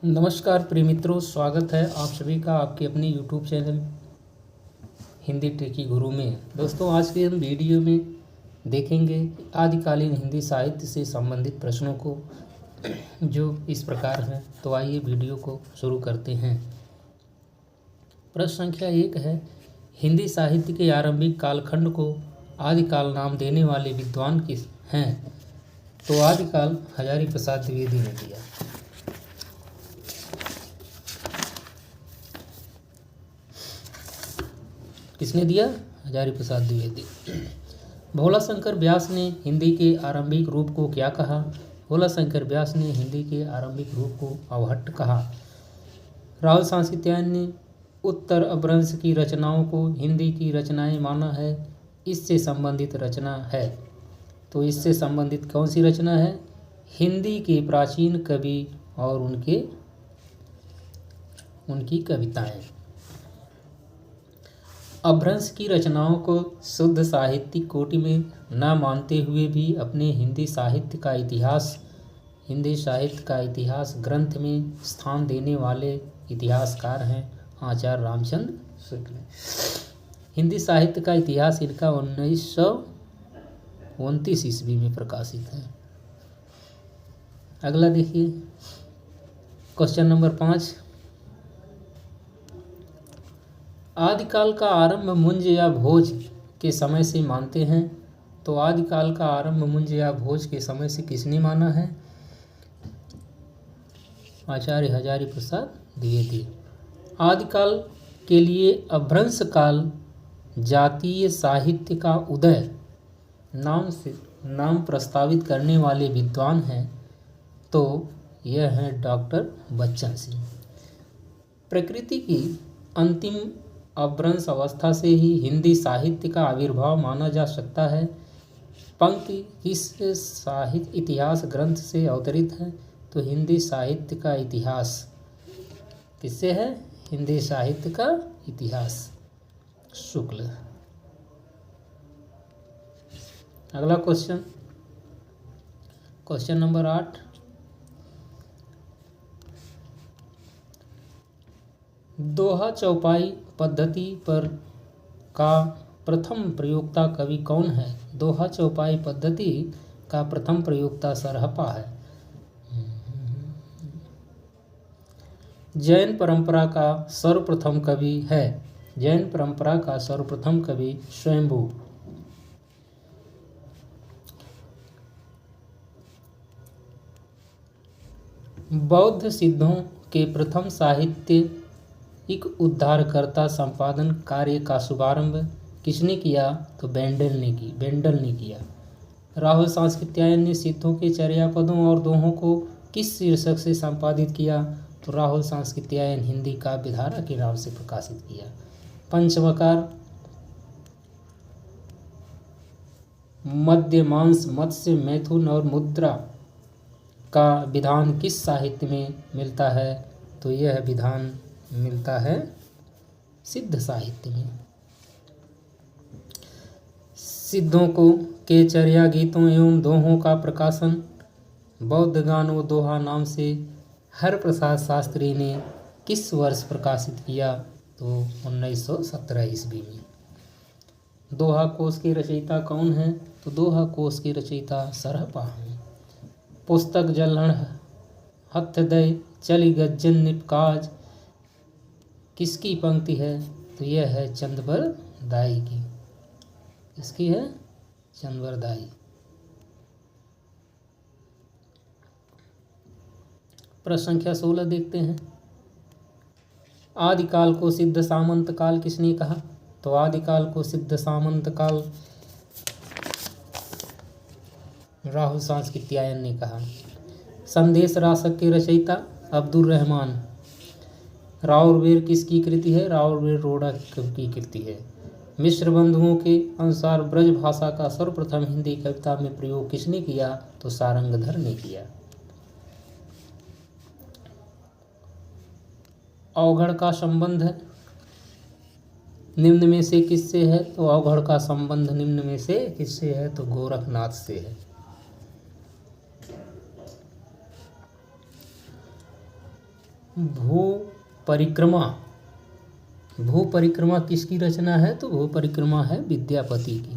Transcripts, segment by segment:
नमस्कार प्रिय मित्रों, स्वागत है आप सभी का आपके अपने YouTube चैनल हिंदी ट्रिकी गुरु में। दोस्तों, आज के हम वीडियो में देखेंगे आदिकालीन हिंदी साहित्य से संबंधित प्रश्नों को, जो इस प्रकार हैं। तो आइए वीडियो को शुरू करते हैं। प्रश्न संख्या 1 है, हिंदी साहित्य के आरंभिक कालखंड को आदिकाल नाम देने वाले विद्वान किस हैं? तो आदिकाल हजारी प्रसाद द्विवेदी ने दिया। किसने दिया? हजारी प्रसाद द्विवेदी। भोला शंकर व्यास ने हिंदी के आरंभिक रूप को क्या कहा? भोला शंकर व्यास ने हिंदी के आरंभिक रूप को अवहट्ट कहा। राहुल सांस्कृत्यायन ने उत्तर अपभ्रंश की रचनाओं को हिंदी की रचनाएं माना है। इससे संबंधित रचना है। तो इससे संबंधित कौन सी रचना है? हिंदी के प्राचीन कवि और उनकी कविताएं। अपभ्रंश की रचनाओं को शुद्ध साहित्यिक कोटि में न मानते हुए भी अपने हिंदी साहित्य का इतिहास ग्रंथ में स्थान देने वाले इतिहासकार हैं आचार्य रामचंद्र शुक्ल। हिंदी साहित्य का इतिहास इनका 1929 ईस्वी में प्रकाशित है। अगला देखिए, क्वेश्चन नंबर 5। आदिकाल का आरंभ मुंज या भोज के समय से मानते हैं। तो आदिकाल का आरंभ मुंज या भोज के समय से किसने माना है? आचार्य हजारी प्रसाद द्विवेदी। आदिकाल के लिए अपभ्रंश काल जातीय साहित्य का उदय नाम प्रस्तावित करने वाले विद्वान हैं। तो यह है डॉक्टर बच्चन सिंह। प्रकृति की अंतिम अपभ्रंश अवस्था से ही हिंदी साहित्य का आविर्भाव माना जा सकता है। पंक्ति किस साहित्य इतिहास ग्रंथ से अवतरित है? तो हिंदी साहित्य का इतिहास किससे है? हिंदी साहित्य का इतिहास शुक्ल। अगला क्वेश्चन नंबर 8। दोहा चौपाई पद्धति पर का प्रथम प्रयोक्ता कवि कौन है? दोहा चौपाई पद्धति का प्रथम प्रयोक्ता सरहपा है। जैन परंपरा का सर्वप्रथम कवि स्वयंभू। बौद्ध सिद्धों के प्रथम साहित्यिक उद्धारकर्ता संपादन कार्य का शुभारंभ किसने किया? तो बेंडल ने किया। राहुल सांस्कृत्यायन ने सिद्धों के चर्यापदों और दोहों को किस शीर्षक से संपादित किया? तो राहुल सांस्कृत्यायन हिंदी काव्यधारा के नाम से प्रकाशित किया। पंचमकार, मध्यमांश, मत्स्य, मैथुन और मुद्रा का विधान किस साहित्य में मिलता है? तो यह विधान मिलता है सिद्ध साहित्य में। सिद्धों के चर्या गीतों एवं दोहों का प्रकाशन बौद्ध गान व दोहा नाम से हरप्रसाद शास्त्री ने किस वर्ष प्रकाशित किया? तो 1917 ईस्वी में। दोहा कोश के रचयिता कौन है? तो दोहा कोश के रचयिता सरहपा हैं। पुस्तक जल्हण हथ दय चली गज्जन निपकाज किसकी पंक्ति है? तो यह है चंदबर दाई की। किसकी है? चंदबर दाई। प्रश्न संख्या 16 देखते हैं। आदिकाल को सिद्ध सामंत काल किसने कहा? तो आदिकाल को सिद्ध सामंत काल राहुल सांस्कृत्यायन ने कहा। संदेश रासक के रचयिता अब्दुल रहमान। राउरवेर किसकी कृति है? राउरवेर रोड़ा की कृति है। मिश्र बंधुओं के अनुसार ब्रज भाषा का सर्वप्रथम हिंदी कविता में प्रयोग किसने किया? तो सारंगधर ने किया। अवघड़ का संबंध निम्न में से किससे है? तो अवघड़ का संबंध निम्न में से किससे है? तो गोरखनाथ से है। भू परिक्रमा, भू परिक्रमा किसकी रचना है? तो भू परिक्रमा है विद्यापति की।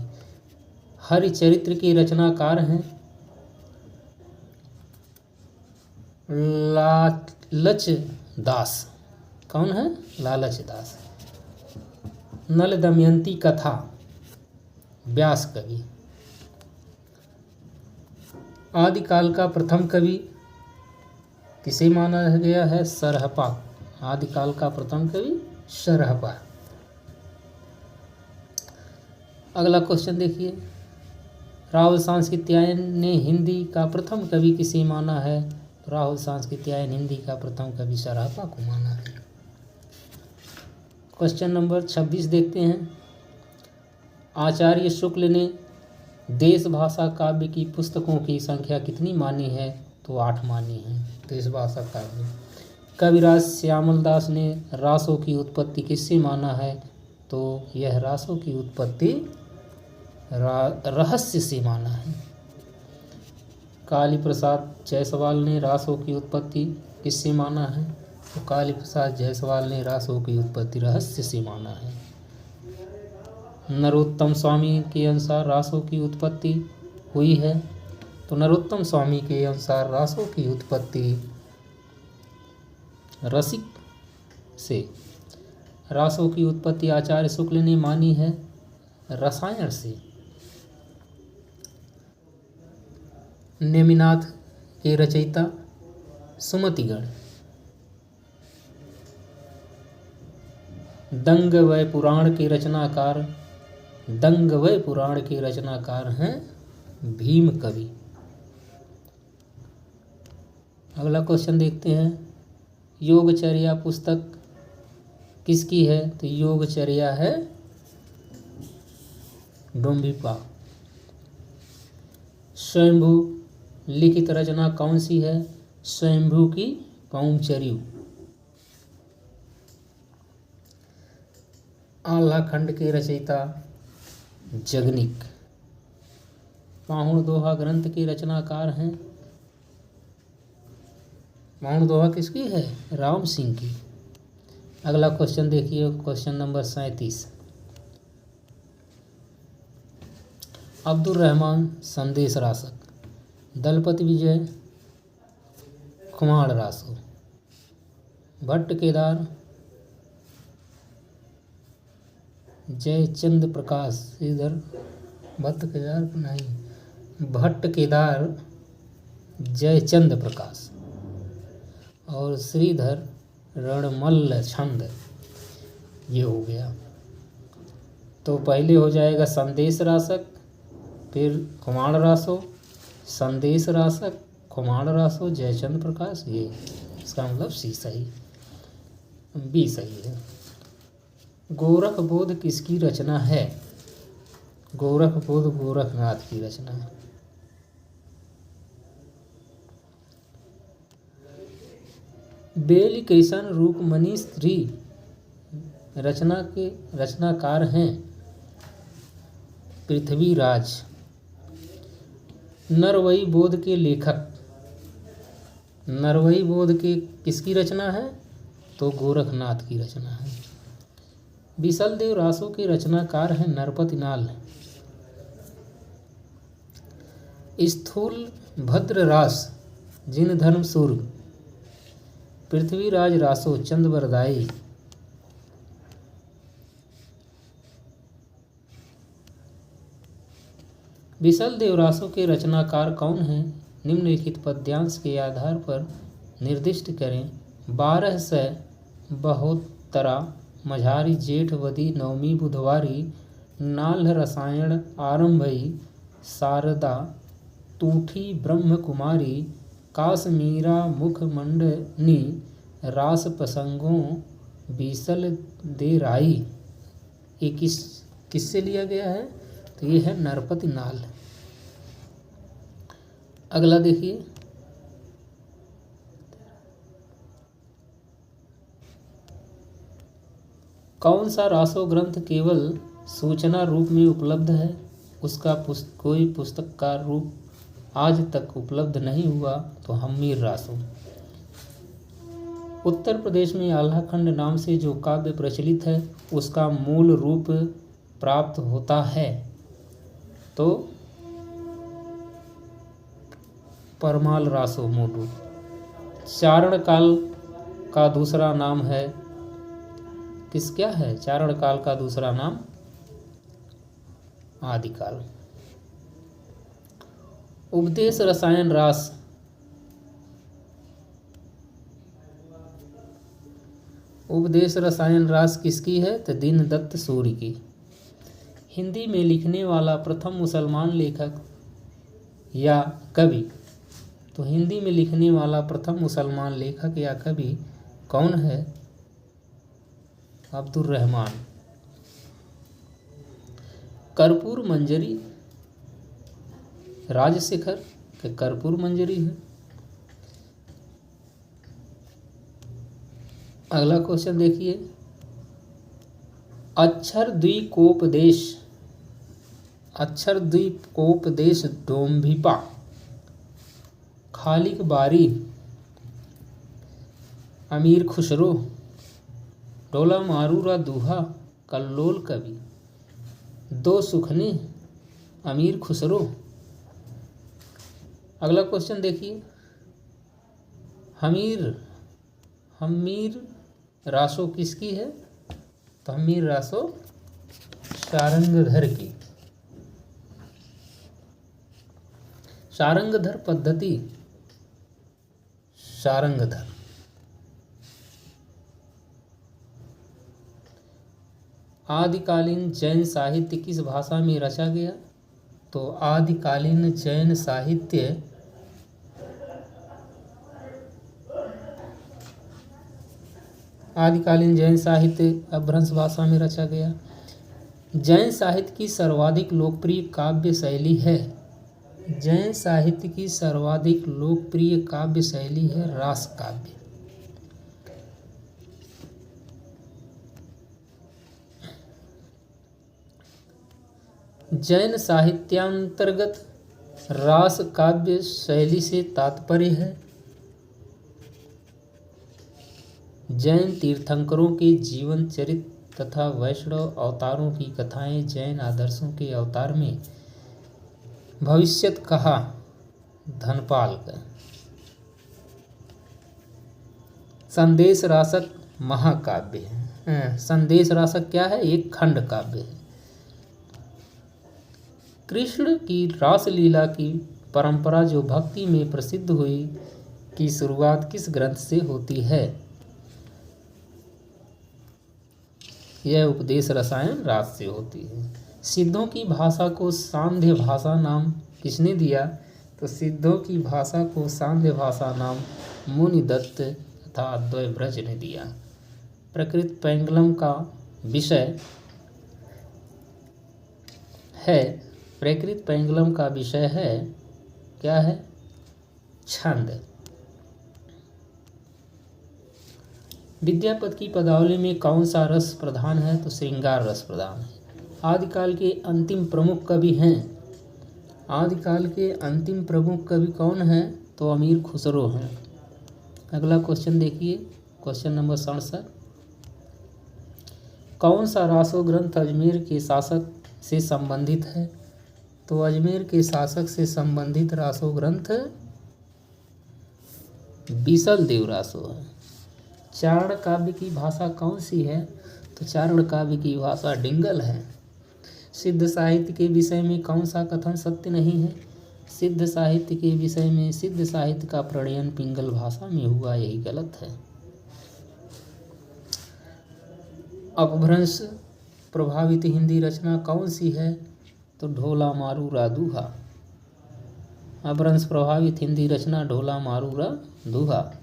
हरिचरित्र के रचनाकार हैं लालच दास। कौन है? लालच दास। नल दमयंती कथा व्यास कवि। आदिकाल का प्रथम कवि किसे माना गया है? सरहपा। आदिकाल का प्रथम कवि सरहपा। अगला क्वेश्चन देखिए, राहुल सांस्कृत्यायन ने हिंदी का प्रथम कवि किसे माना है? राहुल सांस्कृत्यायन हिंदी का प्रथम कवि सरहपा को माना है। क्वेश्चन नंबर 26 देखते हैं। आचार्य शुक्ल ने देश भाषा काव्य की पुस्तकों की संख्या कितनी मानी है? तो 8 मानी है देश भाषा काव्य। कविराज श्यामल दास ने रासों की उत्पत्ति किससे माना है? तो यह रासों की उत्पत्ति रहस्य से माना है। काली प्रसाद जायसवाल ने रासों की उत्पत्ति किससे माना है? तो काली प्रसाद जायसवाल ने रासों की उत्पत्ति रहस्य से माना है। नरोत्तम स्वामी के अनुसार रासों की उत्पत्ति हुई है। तो नरोत्तम स्वामी के अनुसार रासों की उत्पत्ति रसिक से। रासों की उत्पत्ति आचार्य शुक्ल ने मानी है रसायन से। नेमिनाथ के रचयिता सुमतिगण। दंगवय पुराण के रचनाकार, दंगवय पुराण के रचनाकार हैं भीम कवि। अगला क्वेश्चन देखते हैं, योगचर्या पुस्तक किसकी है? तो योगचर्या है डोम्बिपा। स्वयंभू लिखित रचना कौन सी है? स्वयंभू की पौंचर्यू। आल्हा खंड के रचयिता जगनिक। पाहुण दोहा ग्रंथ के रचनाकार हैं। पाहुण दोहा किसकी है? राम सिंह की। अगला क्वेश्चन देखिए, क्वेश्चन नंबर 37। अब्दुल रहमान संदेश रासक, दलपति विजय खुमाड़ रासो, भट्ट केदार जयचंद प्रकाश, इधर भट्ट केदार नहीं, भट्ट केदार जयचंद प्रकाश और श्रीधर रणमल्ल छंद। ये हो गया। तो पहले हो जाएगा संदेश रासक, फिर खुमाड़ रासो, संदेश रासक, खुमाड़ रासो, जयचंद प्रकाश। ये इसका मतलब सी सही, बी सही है। गोरख बोध किसकी रचना है? गोरख बोध गोरखनाथ की रचना है। बेली कृष्ण रूपमणि स्त्री रचना के रचनाकार हैं पृथ्वीराज। नरवई बोध के लेखक, नरवई बोध के किसकी रचना है? तो गोरखनाथ की रचना है। विसल देव रासों के रचनाकार हैं नरपतिनाल। स्थूल भद्र रास जिन धर्म सूर, पृथ्वीराज रासो चंद्रवरदाई। विसल देव रासों के रचनाकार कौन हैं? निम्नलिखित पद्यांश के आधार पर निर्दिष्ट करें। 1272 मझारी जेठ वदी नवमी बुधवारी, नाल्ह रसायन आरंभई, शारदा तूठी ब्रह्म कुमारी, काश्मीरा मुख मंडनी, रास प्रसंगों बीसल दे राई। ये किससे लिया गया है? तो ये है नरपति नाल। अगला देखिए, कौन सा रासो ग्रंथ केवल सूचना रूप में उपलब्ध है? उसका कोई पुस्तककार रूप आज तक उपलब्ध नहीं हुआ। तो हम्मीर रासो। उत्तर प्रदेश में आल्हाखंड नाम से जो काव्य प्रचलित है उसका मूल रूप प्राप्त होता है तो परमाल रासो मोटू। चारण काल का दूसरा नाम है क्या है चारण काल का दूसरा नाम? आदिकाल। उपदेश रसायन रास उपदेश रसायन रास किसकी है? तो दीनदत्त सूरि की। हिंदी में लिखने वाला प्रथम मुसलमान लेखक या कवि, तो हिंदी में लिखने वाला प्रथम मुसलमान लेखक या कवि कौन है? अब्दुल रहमान। कर्पूर मंजरी राजशेखर के कर्पूर मंजरी है। अगला क्वेश्चन देखिए, अक्षर द्वीपोपदेश डोम्भिपा खालिक बारी अमीर खुसरो डोला मारूरा दूहा कल्लोल कवि। दो सुखने अमीर खुसरो। अगला क्वेश्चन देखिए, हमीर रासो किसकी है? तो हमीर रासो सारंगधर की। सारंगधर पद्धति सारंगधर। आदिकालीन जैन साहित्य किस भाषा में रचा गया? तो आदिकालीन जैन साहित्य अपभ्रंश भाषा में रचा गया। जैन साहित्य की सर्वाधिक लोकप्रिय काव्य शैली है रास काव्य। जैन साहित्यांतर्गत रास काव्य शैली से तात्पर्य है जैन तीर्थंकरों के जीवन चरित्र तथा वैष्णव अवतारों की कथाएं। जैन आदर्शों के अवतार में भविष्यत कहा धनपाल का। संदेश रासक महाकाव्य है। संदेश रासक क्या है? एक खंड काव्य है। कृष्ण की रासलीला की परंपरा जो भक्ति में प्रसिद्ध हुई की शुरुआत किस ग्रंथ से होती है? यह उपदेश रसायन रास से होती है। सिद्धों की भाषा को सांध्य भाषा नाम किसने दिया? तो सिद्धों की भाषा को सांध्य भाषा नाम मुनिदत्त तथा अद्वैव्रज ने दिया। प्रकृत पैंगलम का विषय है क्या है? छंद। विद्यापति की पदावली में कौन सा रस प्रधान है? तो श्रृंगार रस प्रधान है। आदिकाल के अंतिम प्रमुख कवि कौन हैं? तो अमीर खुसरो हैं। अगला क्वेश्चन देखिए, क्वेश्चन नंबर 67। कौन सा रासो ग्रंथ अजमेर के शासक से संबंधित है? तो अजमेर के शासक से संबंधित रासो ग्रंथ बीसल देव रासो है। चारण काव्य की भाषा कौन सी है? तो चारण काव्य की भाषा डिंगल है। सिद्ध साहित्य के विषय में कौन सा कथन सत्य नहीं है? सिद्ध साहित्य के विषय में सिद्ध साहित्य का प्रणयन पिंगल भाषा में हुआ, यही गलत है। अपभ्रंश प्रभावित हिंदी रचना कौन सी है? तो ढोला मारूरा दूहा। अपभ्रंश प्रभावित हिंदी रचना ढोला मारूरा दूहा।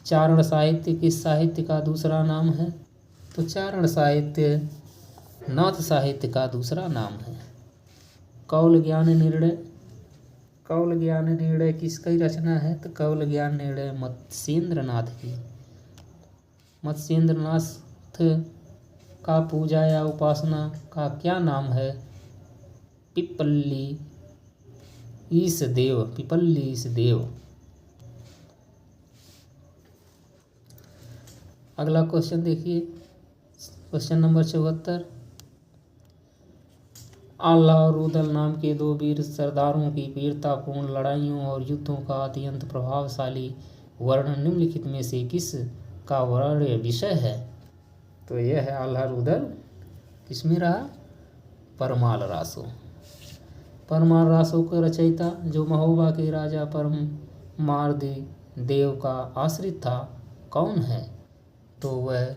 चारण साहित्य किस साहित्य का दूसरा नाम है? तो चारण साहित्य नाथ साहित्य का दूसरा नाम है। कौल ज्ञान निर्णय किसकी रचना है? तो कौल ज्ञान निर्णय मत्स्येंद्र नाथ की। मत्स्येंद्र नाथ का पूजा या उपासना का क्या नाम है? पिपल्ली ईश देव। अगला क्वेश्चन देखिए, क्वेश्चन नंबर 74। आल्हा और रुदल नाम के दो वीर सरदारों की वीरतापूर्ण लड़ाइयों और युद्धों का अत्यंत प्रभावशाली वर्णन निम्नलिखित में से किस का वर्ण्य विषय है? तो यह है आल्हा रुदल, किसमें रहा? परमाल रासो। परमाल रासो का रचयिता जो महोबा के राजा परमार्दी देव का आश्रित था, कौन है? तो वह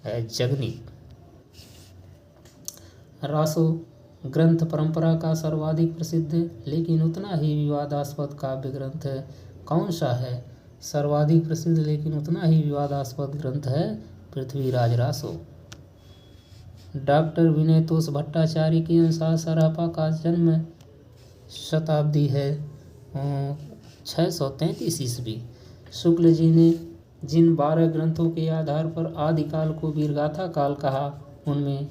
है जगनीक। रासो ग्रंथ परंपरा का सर्वाधिक प्रसिद्ध लेकिन उतना ही विवादास्पद काव्य ग्रंथ कौन सा है? सर्वाधिक प्रसिद्ध लेकिन उतना ही विवादास्पद ग्रंथ है पृथ्वीराज रासो। डॉक्टर विनयतोष भट्टाचार्य के अनुसार सरहपा का जन्म शताब्दी है 633 ईस्वी। शुक्ल जी ने जिन 12 ग्रंथों के आधार पर आदिकाल को वीरगाथा काल कहा, उनमें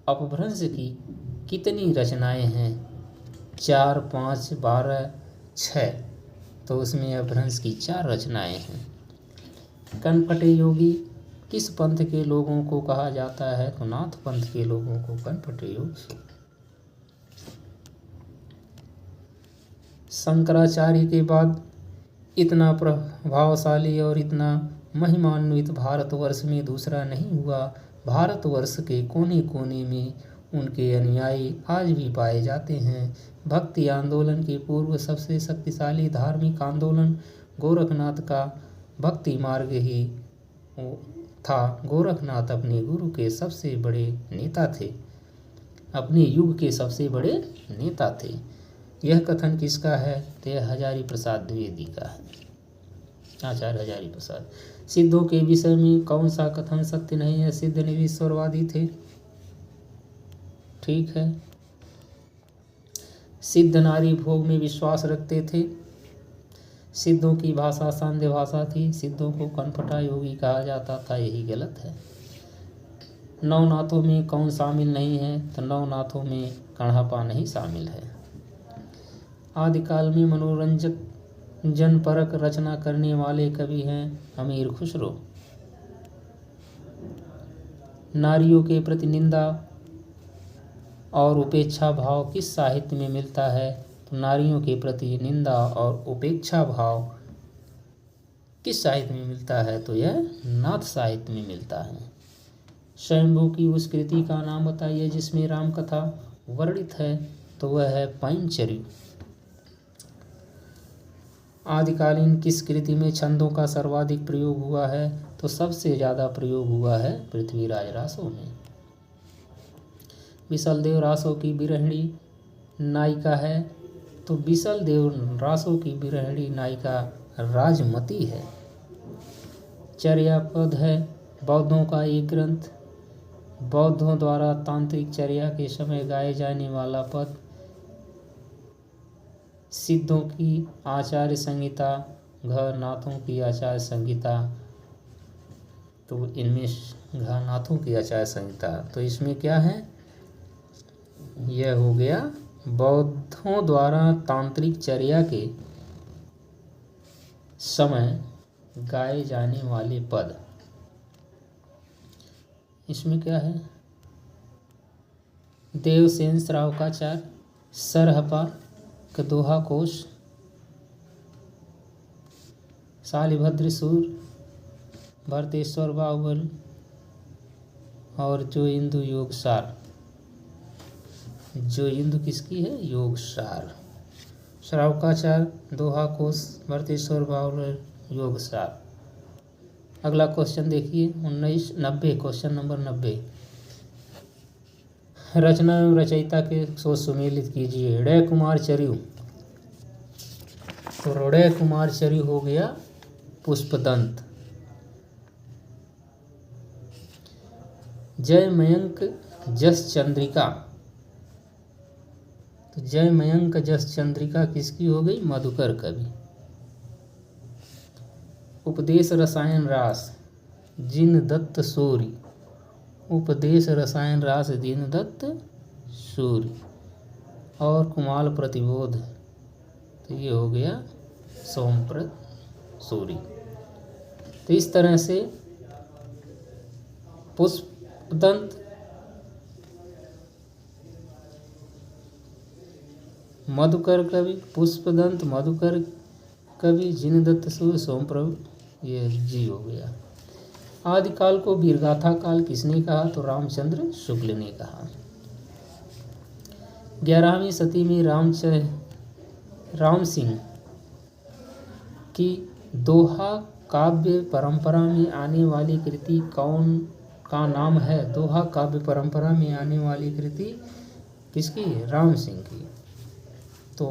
अपभ्रंश की कितनी रचनाएं हैं? 4, 5, 12, 6। तो उसमें अपभ्रंश की 4 रचनाएं हैं। कनपटे योगी किस पंथ के लोगों को कहा जाता है? तो नाथ पंथ के लोगों को कनपटे योगी। शंकराचार्य के बाद इतना प्रभावशाली और इतना महिमान्वित भारतवर्ष में दूसरा नहीं हुआ। भारतवर्ष के कोने कोने में उनके अनुयायी आज भी पाए जाते हैं। भक्ति आंदोलन के पूर्व सबसे शक्तिशाली धार्मिक आंदोलन गोरखनाथ का भक्ति मार्ग ही था। गोरखनाथ अपने गुरु के सबसे बड़े नेता थे, अपने युग के सबसे बड़े नेता थे। यह कथन किसका है? तो यह हजारी प्रसाद द्विवेदी का है, आचार्य हजारी प्रसाद। सिद्धों के विषय में कौन सा कथन सत्य नहीं है? सिद्ध निरीश्वरवादी थे, ठीक है। सिद्ध नारी भोग में विश्वास रखते थे। सिद्धों की भाषा सांध्य भाषा थी। सिद्धों को कनपटा योगी कहा जाता था, यही गलत है। नवनाथों में कौन शामिल नहीं है? तो नवनाथों में कण्हपा नहीं शामिल है। आदिकाल में मनोरंजक जनपरक रचना करने वाले कवि हैं अमीर खुसरो। नारियों के प्रति निंदा और उपेक्षा भाव किस साहित्य में मिलता है? तो नारियों के प्रति निंदा और उपेक्षा भाव किस साहित्य में मिलता है? तो यह नाथ साहित्य में मिलता है। स्वयंभू की उस कृति का नाम बताइए जिसमें राम कथा वर्णित है। तो वह है पैंचर्य। आदिकालीन किस कृति में छंदों का सर्वाधिक प्रयोग हुआ है? तो सबसे ज़्यादा प्रयोग हुआ है पृथ्वीराज रासो में। विसल देव रासो की बिरहणी नायिका है। तो विसल देव रासो की बिरहणी नायिका राजमती है। चर्या पद है बौद्धों का एक ग्रंथ। बौद्धों द्वारा तांत्रिक चर्या के समय गाए जाने वाला पद। सिद्धों की आचार्य संहिता, घनाथों की आचार्य संहिता। तो इनमें घनाथों की आचार्य संहिता, तो इसमें क्या है? यह हो गया बौद्धों द्वारा तांत्रिक चर्या के समय गाए जाने वाले पद। इसमें क्या है? देवसेन श्रावकाचार्य, सरहपा का दोहा कोश, शालिभद्र सूर, भरतेश्वर बाहुबल और जो इंदु योगसार। जो इंदु किसकी है? योगसार। श्रावकाचार्य, दोहा कोश, भरतेश्वर बाहुबल, योगसार। अगला क्वेश्चन देखिए 1990, क्वेश्चन नंबर 90। रचना एवं रचयिता के सोच सुमेलित कीजिए। ऋ कुमार चर्यु। तो ऋ कुमार चर्यु हो गया पुष्पदंत। जय मयंक जस चंद्रिका। तो जय मयंक जस चंद्रिका किसकी हो गई? मधुकर कवि। उपदेश रसायन रास, जिनदत्त सूर्य। उपदेश रसायन रास, दीनदत्त सूर्य। और कुमाल प्रतिबोध, तो ये हो गया सोमप्रद सूर्य। तो इस तरह से पुष्पदंत मधुकर कवि, पुष्पदंत मधुकर कवि, जिनदत्त सूर्य सोमप्रभु, ये जी हो गया। आदिकाल को वीरगाथा काल किसने कहा? तो रामचंद्र शुक्ल ने कहा। 11वीं सदी में राम सिंह की दोहा काव्य परंपरा में आने वाली कृति कौन का नाम है? दोहा काव्य परंपरा में आने वाली कृति किसकी? राम सिंह की। तो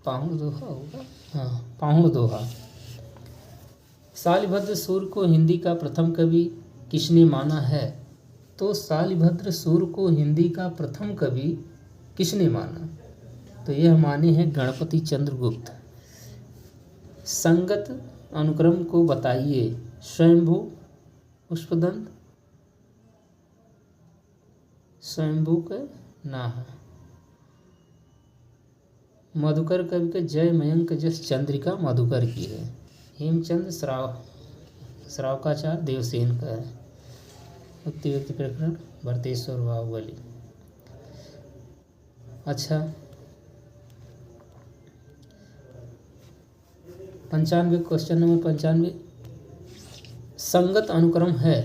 पाहुण दोहा होगा, हाँ पाहुण दोहा। शालिभद्र सूर्य को हिंदी का प्रथम कवि किसने माना है? तो शालिभद्र सूर्य को हिंदी का प्रथम कवि किसने माना? तो यह माने हैं गणपति चंद्रगुप्त। संगत अनुक्रम को बताइए। स्वयंभू, पुष्पदंत, स्वयंभू का ना है। मधुकर कवि का जय मयंक जस चंद्रिका मधुकर की है। हेमचंद श्रावकाचार्य देवसेन का है। उक्ति व्यक्ति प्रकरण भरतेश्वर बाहुबली। अच्छा 95 क्वेश्चन नंबर 95 संगत अनुक्रम है।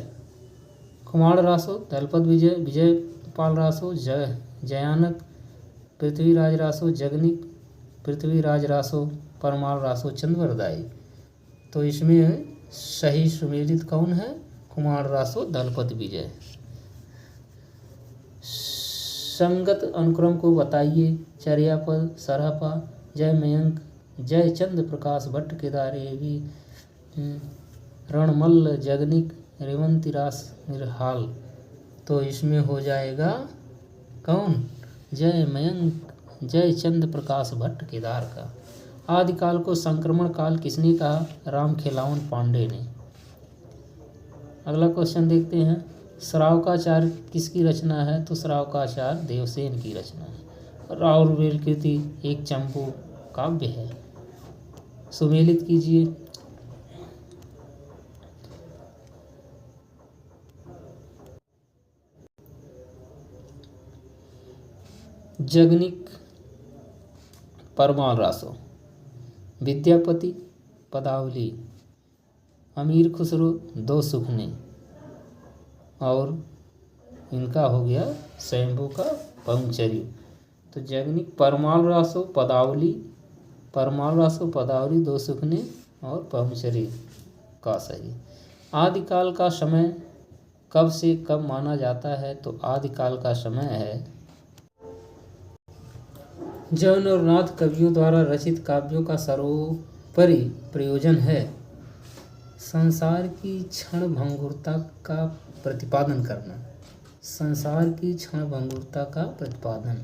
कुमार रासो, दलपत विजय, विजय पाल रासो, जयानक, पृथ्वीराज रासो, जगनिक, पृथ्वीराज रासो, परमाल रासो, चंद्रवरदाई। तो इसमें सही सुमेलित कौन है? कुमार रासो, दलपत विजय। संगत अनुक्रम को बताइए। चर्यापद, सरहपा, जय मयंक, जय चंद्र प्रकाश भट्ट, केदारेवी, रणमल्ल, जगनिक, रेवंती रास, निरहाल। तो इसमें हो जाएगा कौन? जय मयंक, जय चंद्र प्रकाश भट्ट केदार का। आदिकाल को संक्रमण काल किसने कहा? राम खेलावन पांडे ने। अगला क्वेश्चन देखते हैं। श्रावकाचार्य किसकी रचना है? तो श्रावकाचार्य देवसेन की रचना है। राउरवेल कृति एक चंपू काव्य है। सुमेलित कीजिए। जगनिक परमाल रासो, विद्यापति पदावली, अमीर खुसरो दो सुखने, और इनका हो गया स्वयंभू का पंचर्यु। तो जगनिक परमाल रासो पदावली, परमाल रासो पदावली, दो सुखने और पंचर्यु का सही। आदिकाल का समय कब से कब माना जाता है? तो आदिकाल का समय है जौन और नाथ कवियों द्वारा रचित काव्यों का सर्वोपरि प्रयोजन है संसार की क्षण भंगुरता का प्रतिपादन करना। संसार की क्षण भंगुरता का प्रतिपादन।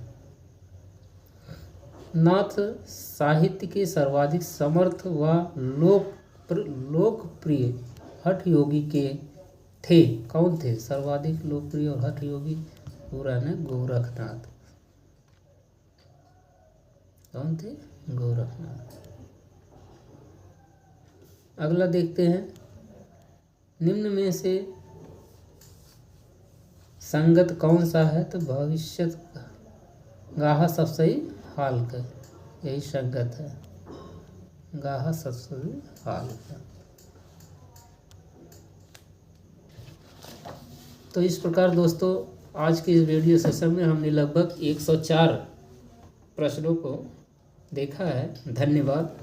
नाथ साहित्य के सर्वाधिक समर्थ व लोकप्रिय हठ योगी के थे। कौन थे सर्वाधिक लोकप्रिय और हठ योगी? पूरा है गोरखनाथ। कौन थे? गोरखनाथ। अगला देखते हैं। निम्न में से संगत कौन सा है? तो भविष्यत गाहा सब सही हाल का, यही संगत है। गाहा सब सही हाल का। तो इस प्रकार दोस्तों आज के इस वीडियो सेशन में हमने लगभग 104 प्रश्नों को देखा है। धन्यवाद।